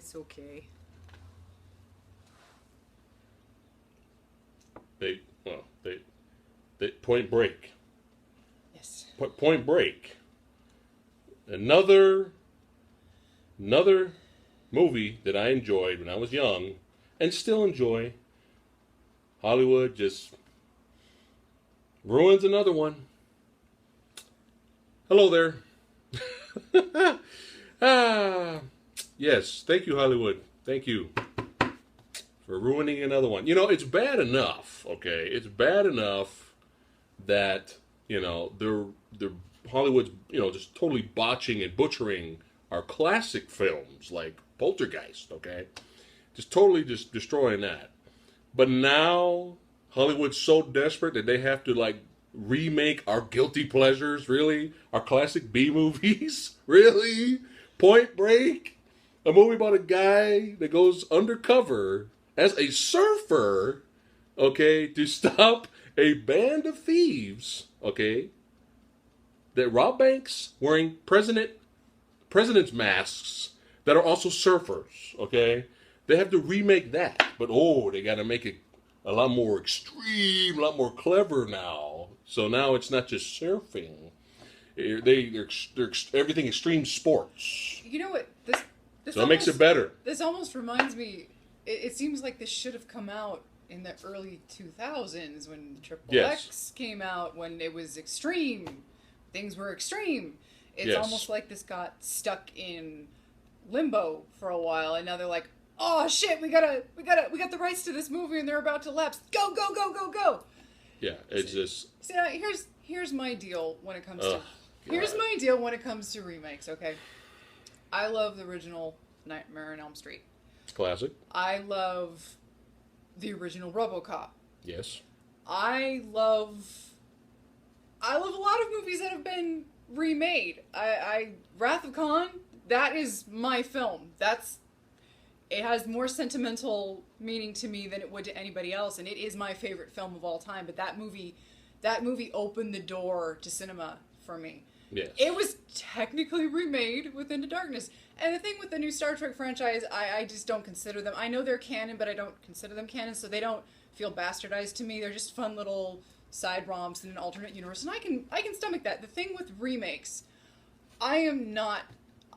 It's okay. They Point Break. Yes. Point Break. Another movie that I enjoyed when I was young and still enjoy. Hollywood just ruins another one. Hello there. Yes, thank you, Hollywood. Thank you for ruining another one. You know, it's bad enough, okay? It's bad enough that, they're Hollywood's, just totally botching and butchering our classic films like Poltergeist, okay? Just totally just destroying that. But now Hollywood's so desperate that they have to like remake our guilty pleasures, really? Our classic B movies? Really? Point Break? A movie about a guy that goes undercover as a surfer, okay, to stop a band of thieves, okay, that rob banks wearing president's masks that are also surfers, okay? They have to remake that, but they got to make it a lot more extreme, a lot more clever now. So now it's not just surfing; they're everything extreme sports. You know what? This So it makes it better. This almost reminds me. It seems like this should have come out in the early 2000s when Triple X came out, when it was extreme. Things were extreme. It's almost like this got stuck in limbo for a while, and now they're like, "Oh shit, we got the rights to this movie, and they're about to lapse. Go, go, go, go, go!" Yeah, it's just. See, now, here's my deal when it comes to here's my deal when it comes to remakes. Okay, I love the original Nightmare on Elm Street. Classic. I love the original RoboCop. Yes. I love a lot of movies that have been remade. Wrath of Khan, that is my film. It has more sentimental meaning to me than it would to anybody else, and it is my favorite film of all time. But that movie opened the door to cinema for me. Yes. It was technically remade with Into Darkness. And the thing with the new Star Trek franchise, I just don't consider them. I know they're canon, but I don't consider them canon, so they don't feel bastardized to me. They're just fun little side romps in an alternate universe, and I can stomach that. The thing with remakes, I'm not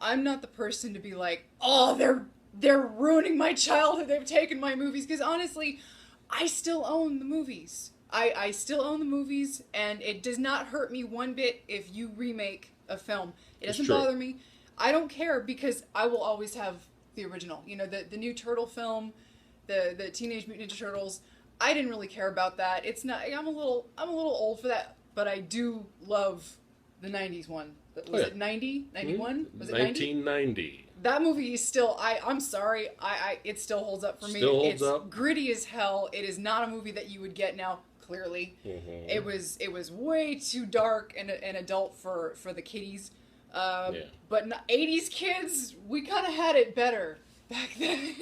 the person to be like, "Oh, they're ruining my childhood. They've taken my movies," because honestly, I still own the movies. I still own the movies, and it does not hurt me one bit if you remake a film. It doesn't bother me. I don't care, because I will always have the original. You know, the new Turtle film, the Teenage Mutant Ninja Turtles. I didn't really care about that. It's not. I'm a little old for that, but I do love the '90s one. Was it 90? 91? Was it 1990? That movie is still. I'm sorry. It still holds up for me. Still holds up. Gritty as hell. It is not a movie that you would get now. Clearly, it was way too dark and adult for the kiddies. But 80s kids, we kind of had it better back then.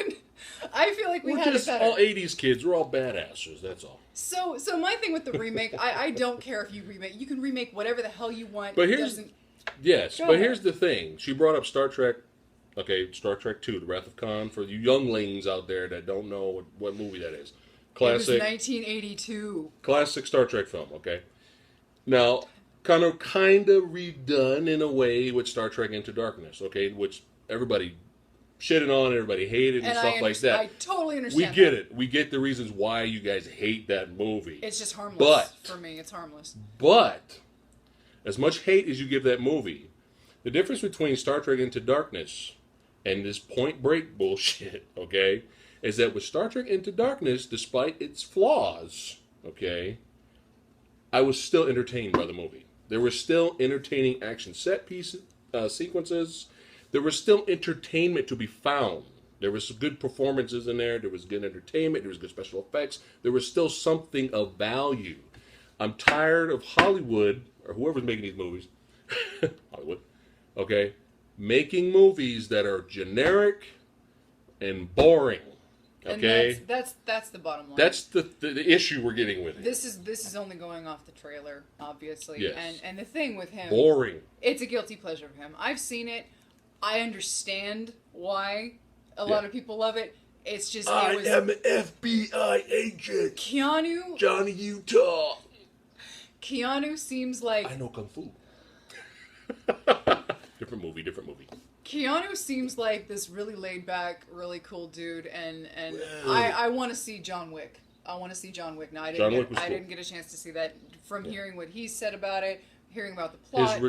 I feel like we had it better. All 80s kids, we're all badasses, that's all. So my thing with the remake, I don't care if you remake. You can remake whatever the hell you want. But here's the thing. She brought up Star Trek. Okay, Star Trek 2, The Wrath of Khan, for you younglings out there that don't know what movie that is. Classic. It was 1982. Classic Star Trek film, okay? Now, kind of redone in a way with Star Trek Into Darkness, okay? Which everybody shitted on, everybody hated, and stuff like that. I totally understand. We get it. We get the reasons why you guys hate that movie. It's just harmless. For me, it's harmless. But, as much hate as you give that movie, the difference between Star Trek Into Darkness and this Point Break bullshit, okay, is that with Star Trek Into Darkness, despite its flaws, okay, I was still entertained by the movie. There were still entertaining action set piece sequences. There was still entertainment to be found. There was some good performances in there. There was good entertainment. There was good special effects. There was still something of value. I'm tired of Hollywood, or whoever's making these movies, Hollywood, okay, making movies that are generic and boring. Okay, and that's the bottom line. That's the issue we're getting with it. This is only going off the trailer, obviously. Yes. And the thing with him, boring. It's a guilty pleasure of him. I've seen it. I understand why A lot of people love it. It's just I am an FBI agent. Keanu. Johnny Utah. Keanu seems like I know kung fu. Different movie. Keanu seems like this really laid back, really cool dude, and Well, I want to see John Wick. I want to see John Wick. Now I didn't get a chance to see that from hearing what he said about it, hearing about the plot. His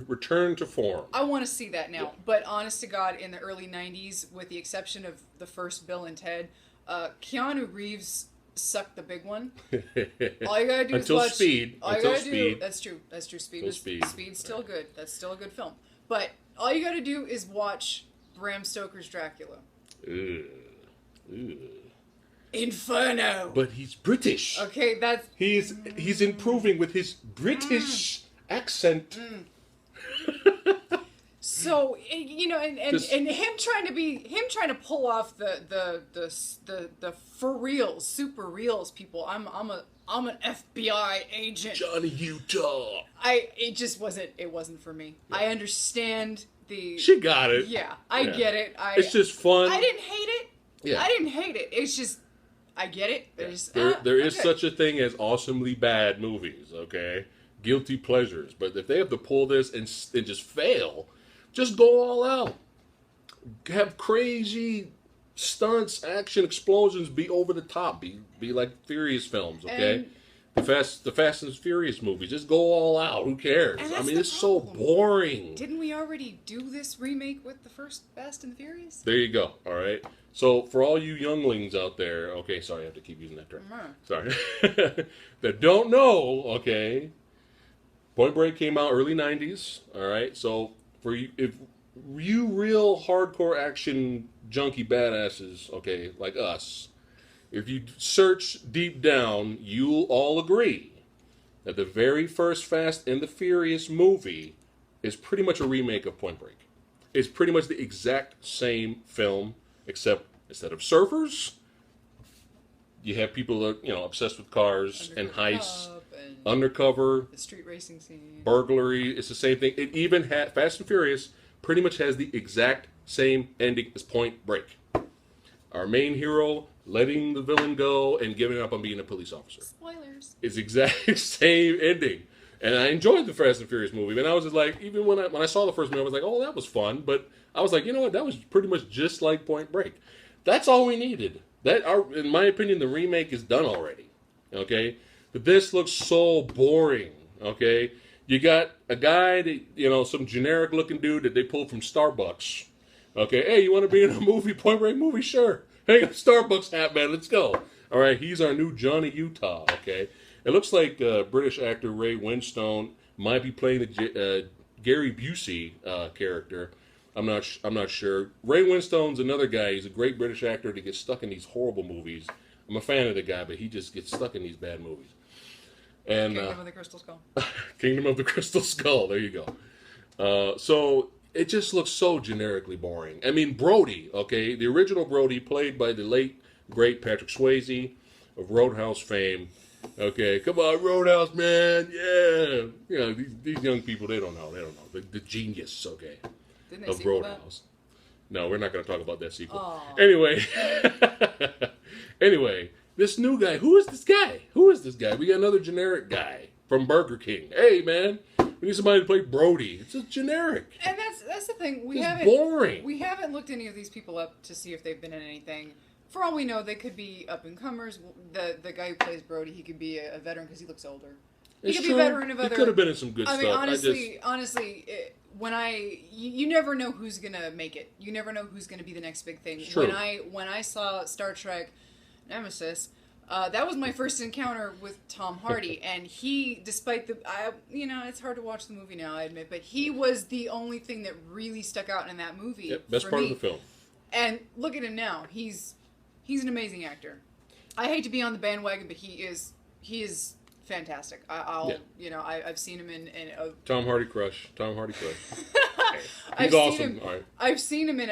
return to form. I want to see that now. But honest to God, in the early '90s, with the exception of the first Bill and Ted, Keanu Reeves sucked the big one. All you gotta do is watch Speed. All you gotta do. That's true. Speed's still good. That's still a good film. But all you gotta do is watch Bram Stoker's Dracula. Inferno. But he's British. Okay, that's he's improving with his British accent. So and him trying to pull off the for reals, super reals people. I'm an FBI agent. Johnny Utah. It just wasn't for me. Yeah. I understand the. She got it. Yeah, I get it. It's just fun. I didn't hate it. Yeah. I didn't hate it. It's just I get it. There is such a thing as awesomely bad movies. Okay, guilty pleasures. But if they have to pull this and just fail, just go all out. Have crazy stunts, action, explosions. Be over the top. Be like Furious films. Okay. The Fast and Furious movies. Just go all out. Who cares? I mean, it's so boring. Didn't we already do this remake with the first Fast and Furious? There you go. All right. So for all you younglings out there, okay, sorry, I have to keep using that term. Sorry. That don't know, okay, Point Break came out early 90s, all right? So for you, if you real hardcore action junkie badasses, okay, like us, if you search deep down, you'll all agree that the very first Fast and the Furious movie is pretty much a remake of Point Break. It's pretty much the exact same film, except instead of surfers, you have people that obsessed with cars and heists, undercover, the street racing scene, burglary. It's the same thing. It even had Fast and Furious pretty much has the exact same ending as Point Break. Our main hero letting the villain go and giving up on being a police officer. Spoilers. It's the exact same ending. And I enjoyed the Fast and Furious movie. And I was just like, even when I saw the first movie, I was like, oh, that was fun. But I was like, you know what? That was pretty much just like Point Break. That's all we needed. In my opinion, the remake is done already. Okay? But this looks so boring. Okay? You got a guy that, some generic looking dude that they pulled from Starbucks. Okay? Hey, you want to be in a movie, Point Break movie? Sure. Hey, Starbucks hat, man. Let's go. All right? He's our new Johnny Utah. Okay? It looks like British actor Ray Winstone might be playing the Gary Busey character. I'm not sure. Ray Winstone's another guy. He's a great British actor that gets stuck in these horrible movies. I'm a fan of the guy, but he just gets stuck in these bad movies. And Kingdom of the Crystal Skull. Kingdom of the Crystal Skull. There you go. So it just looks so generically boring. I mean, Brody. Okay, the original Brody, played by the late great Patrick Swayze of Roadhouse fame. Okay, come on, Roadhouse, man. Yeah. These young people, they don't know. The genius, okay, Didn't they of sequel Roadhouse. That? No, we're not going to talk about that sequel. Aww. Anyway, this new guy. Who is this guy? We got another generic guy from Burger King. Hey, man, we need somebody to play Brody. It's just generic. And that's the thing. Boring. We haven't looked any of these people up to see if they've been in anything. For all we know, they could be up-and-comers. The guy who plays Brody, he could be a veteran because he looks older. He could be a veteran of other... He could have been in some good stuff. Honestly, you never know who's going to make it. You never know who's going to be the next big thing. True. When I saw Star Trek Nemesis, that was my first encounter with Tom Hardy. And he, despite it's hard to watch the movie now, I admit, but he was the only thing that really stuck out in that movie. Yep, best part of the film. And look at him now. He's an amazing actor. I hate to be on the bandwagon, but he is fantastic. I've seen him in Tom Hardy crush. He's awesome. All right. I've seen him in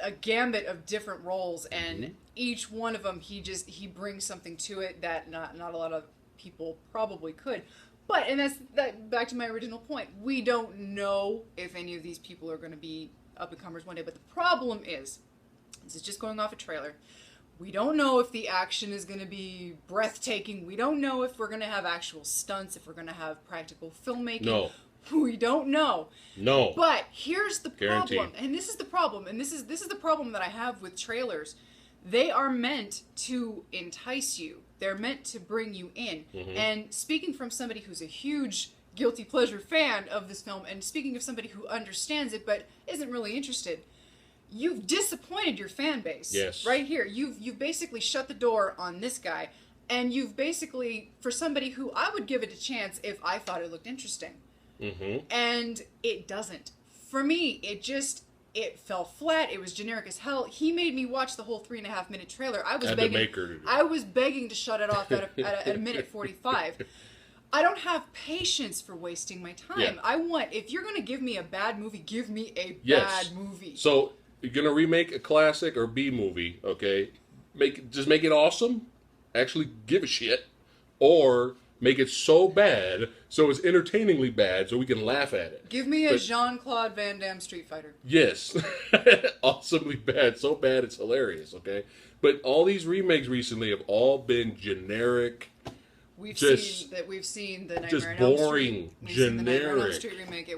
a gambit of different roles, and each one of them he brings something to it that not a lot of people probably could. But that's back to my original point. We don't know if any of these people are going to be up-and-comers one day. But the problem is, this is just going off a trailer. We don't know if the action is going to be breathtaking. We don't know if we're going to have actual stunts, if we're going to have practical filmmaking. No. We don't know. No. But here's the problem. Guaranteed. And this is the problem. And this is the problem that I have with trailers. They are meant to entice you. They're meant to bring you in. Mm-hmm. And speaking from somebody who's a huge guilty pleasure fan of this film, and speaking of somebody who understands it but isn't really interested, you've disappointed your fan base. Yes. Right here. You've basically shut the door on this guy. And you've basically, for somebody who I would give it a chance if I thought it looked interesting. Mm-hmm. And it doesn't. For me, it fell flat. It was generic as hell. He made me watch the whole 3.5-minute trailer. I was begging to shut it off at a minute 45. I don't have patience for wasting my time. Yeah. If you're going to give me a bad movie, give me a Yes. bad movie. So you're gonna remake a classic or B movie, okay? Make it awesome. Actually, give a shit, or make it so bad so it's entertainingly bad so we can laugh at it. Give me a Jean-Claude Van Damme Street Fighter. Yes, awesomely bad, so bad it's hilarious. Okay, but all these remakes recently have all been generic. We've seen the Nightmare just on Elm boring, Street. We've seen the Nightmare on Elm generic. Street remake.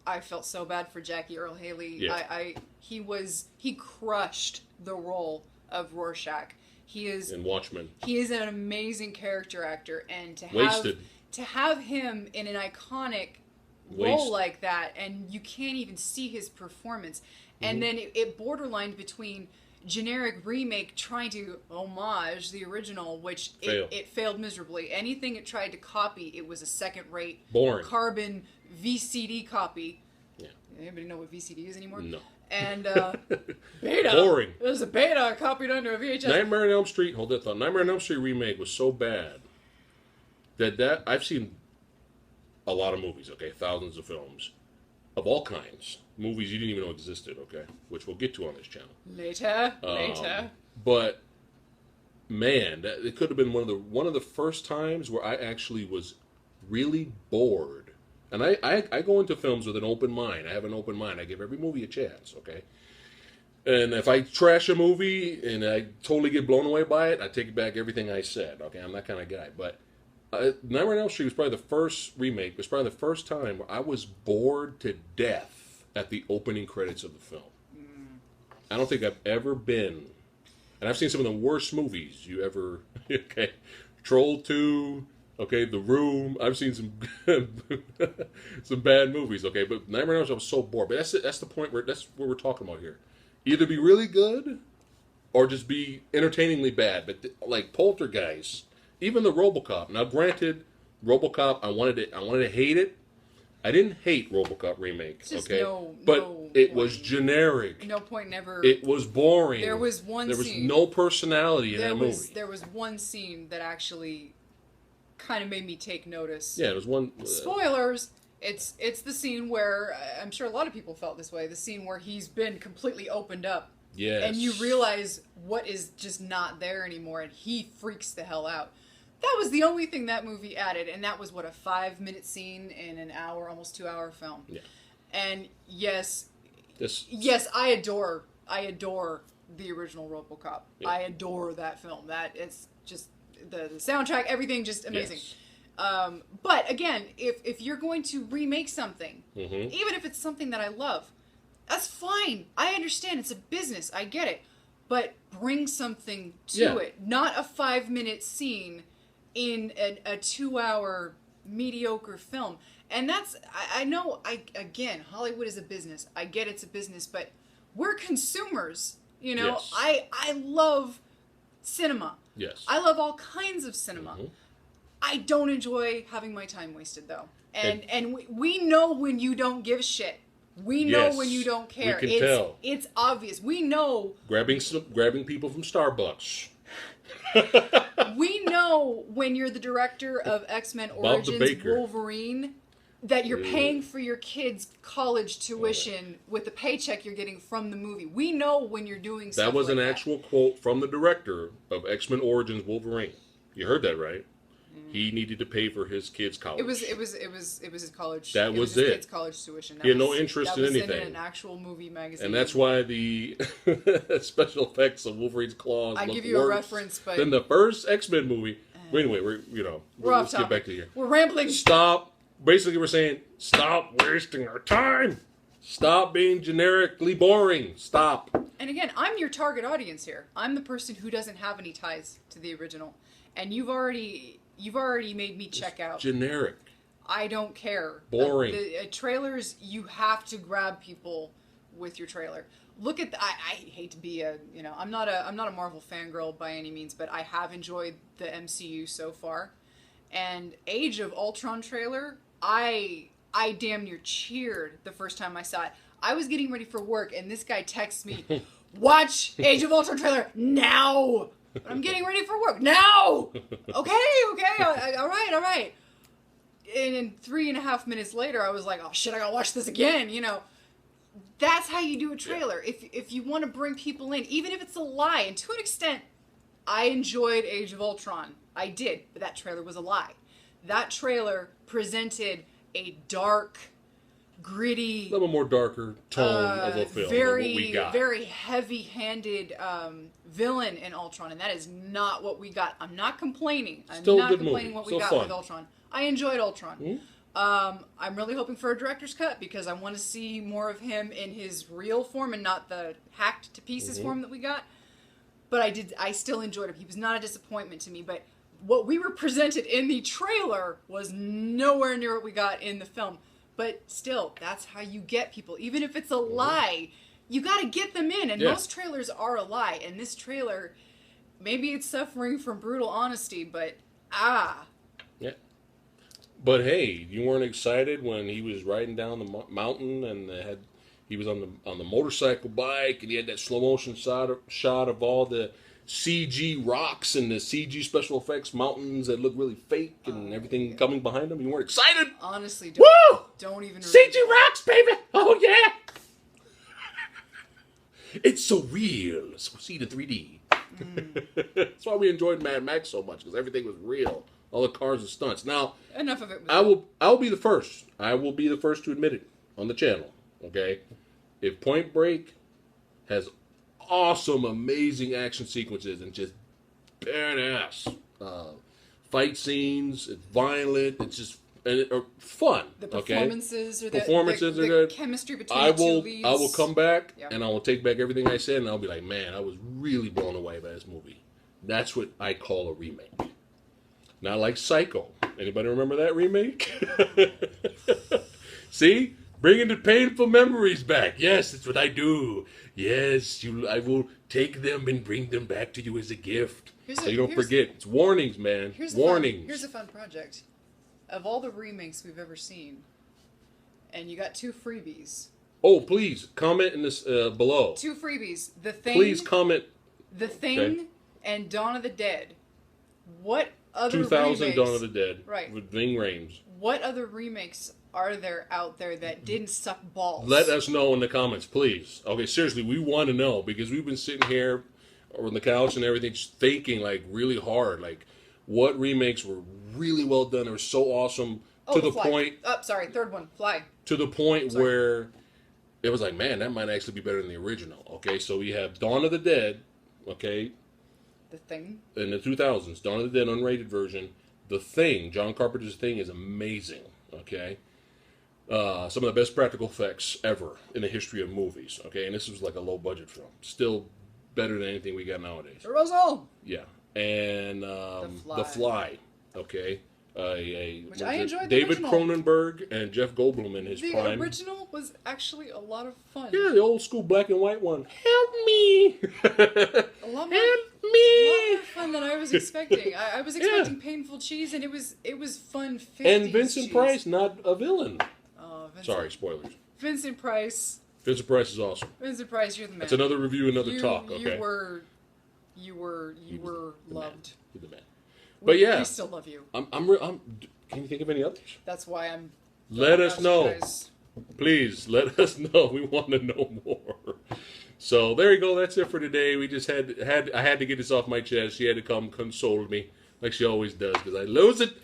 I felt so bad for Jackie Earle Haley. Yeah. He crushed the role of Rorschach. He is And Watchmen. He is an amazing character actor, and to have him in an iconic role like that, and you can't even see his performance, and then it borderlined between generic remake trying to homage the original, which it failed miserably. Anything it tried to copy, it was a second-rate, boring, carbon VCD copy. Yeah. Anybody know what VCD is anymore? No. And beta. Boring. It was a beta copied onto a VHS. Nightmare on Elm Street. Hold that thought. Nightmare on Elm Street remake was so bad that I've seen a lot of movies. Okay, thousands of films of all kinds, movies you didn't even know existed. Okay, which we'll get to on this channel later. But man, it could have been one of the first times where I actually was really bored. And I go into films with an open mind. I have an open mind. I give every movie a chance, okay? And if I trash a movie and I totally get blown away by it, I take back everything I said, okay? I'm that kind of guy. But Nightmare on Elm Street was probably the first remake. It was probably the first time where I was bored to death at the opening credits of the film. I don't think I've ever been... And I've seen some of the worst movies you ever... Okay, Troll 2... Okay, The Room. I've seen some some bad movies. Okay, but Nightmare on Elm Street, I was so bored. But that's the point that's what we're talking about here. Either be really good, or just be entertainingly bad. But like Poltergeist, even the RoboCop. Now, granted, RoboCop, I wanted to hate it. I didn't hate RoboCop remake. Okay, but it was generic. No point never. It was boring. There was one. There was scene. no personality in that movie. There was one scene that actually kind of made me take notice. Yeah, it was one. Spoilers. It's the scene where I'm sure a lot of people felt this way. The scene where he's been completely opened up. Yes. And you realize what is just not there anymore, and he freaks the hell out. That was the only thing that movie added, and that was what, a 5-minute scene in an hour, almost 2-hour film. Yeah. And yes, I adore the original RoboCop. Yeah. I adore that film. That it's just the soundtrack, everything, just amazing. Yes. But again, if you're going to remake something, even if it's something that I love, that's fine. I understand. It's a business. I get it. But bring something to it. Not a 5-minute scene in a 2-hour mediocre film. And that's, I know, again, Hollywood is a business. I get it's a business, but we're consumers. You know, yes. I love cinema. Yes. I love all kinds of cinema. I don't enjoy having my time wasted, though. And we know when you don't give a shit. We know when you don't care. We can tell. It's obvious. We know. Grabbing people from Starbucks. We know when you're the director of X-Men Origins Wolverine that you're paying for your kids' college tuition with the paycheck you're getting from the movie. We know when you're doing stuff that was like an actual quote from the director of X-Men Origins Wolverine. You heard that right? He needed to pay for his kid's college. It was his college. That was his it. Kid's college tuition. He had no interest in anything. That was in an actual movie magazine. And that's why the special effects of Wolverine's claws I look give you worse a reference, but than the first X-Men movie. But anyway, we're off let's topic. get back to here. We're rambling. Stop. Basically, we're saying stop wasting our time. Stop being generically boring. Stop. And again, I'm your target audience here. I'm the person who doesn't have any ties to the original, and you've already made me check out. Generic. I don't care. Boring. The trailers, you have to grab people with your trailer. Look at I hate to be I'm not a Marvel fangirl by any means, but I have enjoyed the MCU so far. And Age of Ultron trailer, I damn near cheered the first time I saw it. I was getting ready for work, and this guy texts me, "Watch Age of Ultron trailer now." But I'm getting ready for work now. Okay, all right. And then 3.5 minutes later, I was like, "Oh shit, I gotta watch this again." That's how you do a trailer. Yeah. If you want to bring people in, even if it's a lie, and to an extent, I enjoyed Age of Ultron. I did, but that trailer was a lie. That trailer presented a dark, gritty, a little more darker tone of a film than what we got. Very heavy-handed villain in Ultron, and that is not what we got. I'm not complaining. Still I'm not a good complaining movie. what we Still got fun. with Ultron. I enjoyed Ultron. Mm-hmm. I'm really hoping for a director's cut because I want to see more of him in his real form and not the hacked to pieces form that we got. But I still enjoyed him. He was not a disappointment to me, but what we were presented in the trailer was nowhere near what we got in the film. But still, that's how you get people. Even if it's a lie, you got to get them in. And most trailers are a lie. And this trailer, maybe it's suffering from brutal honesty, but Yeah. But hey, you weren't excited when he was riding down the mountain and he was on the motorcycle bike and he had that slow motion shot of all the CG rocks and the CG special effects mountains that look really fake and everything coming behind him. You weren't excited? Honestly, don't even CG rocks, baby! Oh yeah! It's so real. So see the 3D. That's why we enjoyed Mad Max so much, because everything was real. All the cars and stunts. Now, enough of it. I will be the first. I will be the first to admit it on the channel. Okay, if Point Break has awesome, amazing action sequences and just badass fight scenes, it's violent. It's just fun. The performances are the good. Chemistry between the two leads. I will come back and I will take back everything I said, and I'll be like, man, I was really blown away by this movie. That's what I call a remake. Not like Psycho. Anybody remember that remake? See? Bringing the painful memories back. Yes, that's what I do. Yes, I will take them and bring them back to you as a gift. So you don't forget. It's warnings, man. Warnings. Here's a fun project. Of all the remakes we've ever seen, and you got 2 freebies. Oh, please, comment in this below. 2 freebies. The Thing. Please comment. The Thing and Dawn of the Dead. What other 2000 remakes? Dawn of the Dead. Right. With Ving Rhames. What other remakes are there out there that didn't suck balls? Let us know in the comments, please. Okay, seriously, we want to know, because we've been sitting here on the couch and everything just thinking like really hard, like what remakes were really well done or so awesome to the point. Oh, sorry, third one, Fly. To the point where it was like, man, that might actually be better than the original. Okay, so we have Dawn of the Dead, okay, The Thing. in the 2000s, Dawn of the Dead unrated version. The Thing, John Carpenter's Thing, is amazing. Okay, some of the best practical effects ever in the history of movies. Okay, and this was like a low budget film, still better than anything we got nowadays. Rosal. Yeah, and The Fly. Okay. Which I enjoyed. David the Cronenberg and Jeff Goldblum in his prime. The original was actually a lot of fun. Yeah, the old school black and white one. Help me! A lot more, Help me! A lot more fun than I was expecting. I was expecting painful cheese, and it was fun. 50s and Vincent cheese. Price, not a villain. Vincent, Sorry, spoilers. Vincent Price. Vincent Price is awesome. Vincent Price, you're the man. That's another review, another talk. Okay. You were loved. You're the man. But yeah, we still love you. Can you think of any others? That's why I'm. Let us know. Please let us know. We want to know more. So there you go. That's it for today. We just I had to get this off my chest. She had to come console me. like she always does, because I lose it.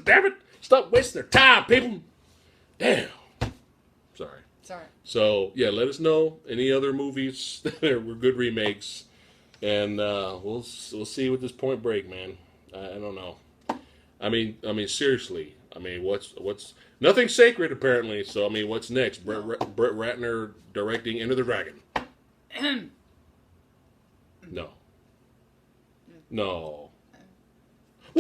Damn it! Stop wasting their time, people. Damn. Sorry. Sorry. So yeah, let us know any other movies that were good remakes, and we'll see with this Point Break, man. I don't know. I mean, seriously. I mean, what's nothing sacred apparently. So I mean, what's next? Brett Ratner directing Enter the Dragon. No.